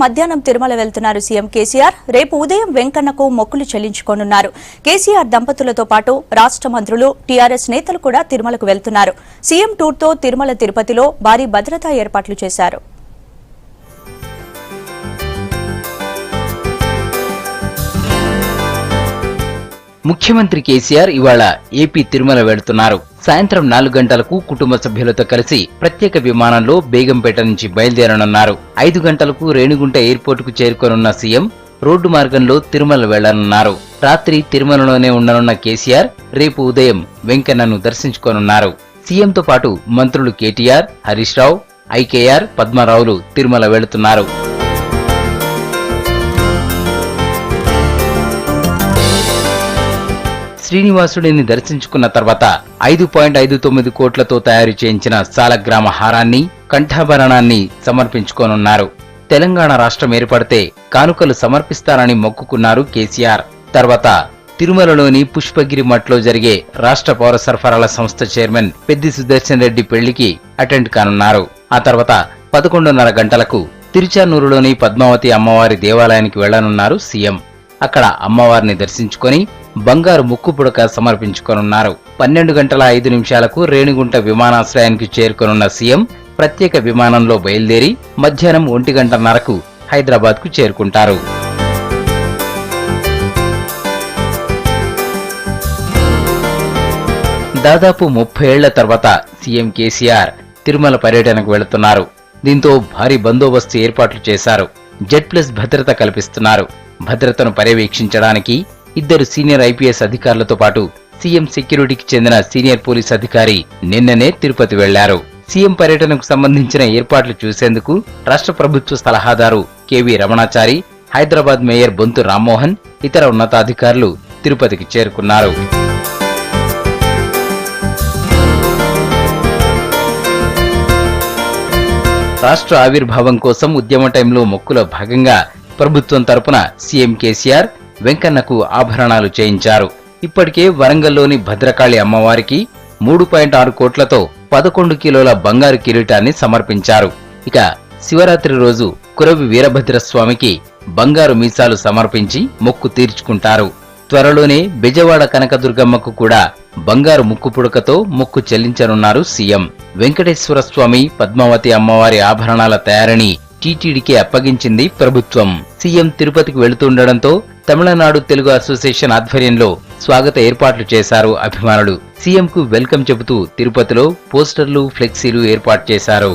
మధ్యాహ్నం తిరుమల వెళ్తున్నారు సీఎం కేసీఆర్. రేపు ఉదయం వెంకన్నకు మొక్కులు చెల్లించుకోనున్నారు. కేసీఆర్ దంపతులతో పాటు రాష్ట్ర మంత్రులు, టీఆర్ఎస్ నేతలు కూడా తిరుమలకు వెళ్తున్నారు. సీఎం టూర్తో తిరుమల తిరుపతిలో భారీ భద్రతా ఏర్పాట్లు చేశారు. ముఖ్యమంత్రి కేసీఆర్ ఇవాళ ఏపీ తిరుమల వెళ్తున్నారు. సాయంత్రం 4 గంటలకు కుటుంబ సభ్యులతో కలిసి ప్రత్యేక విమానంలో బేగంపేట నుంచి బయలుదేరనున్నారు. 5 గంటలకు రేణిగుంట ఎయిర్పోర్ట్ కు చేరుకోనున్న సీఎం రోడ్డు మార్గంలో తిరుమల వెళ్లనున్నారు. రాత్రి తిరుమలలోనే ఉండనున్న కేసీఆర్ రేపు ఉదయం వెంకన్నను దర్శించుకోనున్నారు. సీఎంతో పాటు మంత్రులు కేటీఆర్, హరీష్ రావు, ఐకేఆర్, పద్మారావులు తిరుమల వెళుతున్నారు. శ్రీనివాసుడిని దర్శించుకున్న తర్వాత 5.59 కోట్లతో తయారు చేయించిన సాలగ్రామ హారాన్ని, కంఠాభరణాన్ని సమర్పించుకోనున్నారు. తెలంగాణ రాష్ట్రం ఏర్పడితే కానుకలు సమర్పిస్తారని మొక్కుకున్నారు కేసీఆర్. తర్వాత తిరుమలలోని పుష్పగిరి మఠ్లో జరిగే రాష్ట్ర పౌర సరఫరాల సంస్థ చైర్మన్ పెద్ది సుదర్శన్ రెడ్డి పెళ్లికి అటెండ్ కానున్నారు. ఆ తర్వాత 11:30 గంటలకు తిరుచానూరులోని పద్మావతి అమ్మవారి దేవాలయానికి వెళ్లనున్నారు సీఎం. అక్కడ అమ్మవారిని దర్శించుకొని బంగారు ముక్కు పుడక సమర్పించుకోనున్నారు. 12:05 రేణిగుంట విమానాశ్రయానికి చేరుకోనున్న సీఎం ప్రత్యేక విమానంలో బయలుదేరి మధ్యాహ్నం 1:30 హైదరాబాద్ కు చేరుకుంటారు. దాదాపు 30 ఏళ్ల తర్వాత సీఎం కేసీఆర్ తిరుమల పర్యటనకు వెళుతున్నారు. దీంతో భారీ బందోబస్తు ఏర్పాట్లు చేశారు. జెడ్+ భద్రత కల్పిస్తున్నారు. భద్రతను పర్యవేక్షించడానికి 2 సీనియర్ ఐపీఎస్ అధికారులతో పాటు సీఎం సెక్యూరిటీకి చెందిన సీనియర్ పోలీస్ అధికారి నిన్ననే తిరుపతి వెళ్లారు. సీఎం పర్యటనకు సంబంధించిన ఏర్పాట్లు చూసేందుకు రాష్ట్ర ప్రభుత్వ సలహాదారు కేవీ రమణాచారి, హైదరాబాద్ మేయర్ బొంతు రామ్మోహన్, ఇతర ఉన్నతాధికారులు తిరుపతికి చేరుకున్నారు. రాష్ట్ర ఆవిర్భావం కోసం ఉద్యమ టైంలో మొక్కుల భాగంగా ప్రభుత్వం తరపున సీఎం కేసీఆర్ వెంకన్నకు ఆభరణాలు చేయించారు. ఇప్పటికే వరంగల్లోని భద్రకాళి అమ్మవారికి 3.6 కోట్లతో 11 కిలోల బంగారు కిరీటాన్ని సమర్పించారు. ఇక శివరాత్రి రోజు కురవి వీరభద్రస్వామికి బంగారు మీసాలు సమర్పించి మొక్కు తీర్చుకుంటారు. త్వరలోనే బెజవాడ కనకదుర్గమ్మకు కూడా బంగారు ముక్కు పుడకతో మొక్కు చెల్లించనున్నారు సీఎం. వెంకటేశ్వర స్వామి, పద్మావతి అమ్మవారి ఆభరణాల తయారీని టీటీడీకి అప్పగించింది ప్రభుత్వం. సీఎం తిరుపతికి వెళుతుండటంతో తమిళనాడు తెలుగు అసోసియేషన్ ఆధ్వర్యంలో స్వాగత ఏర్పాట్లు చేశారు అభిమానులు. సీఎంకు వెల్కమ్ చెబుతూ తిరుపతిలో పోస్టర్లు, ఫ్లెక్సీలు ఏర్పాటు చేశారు.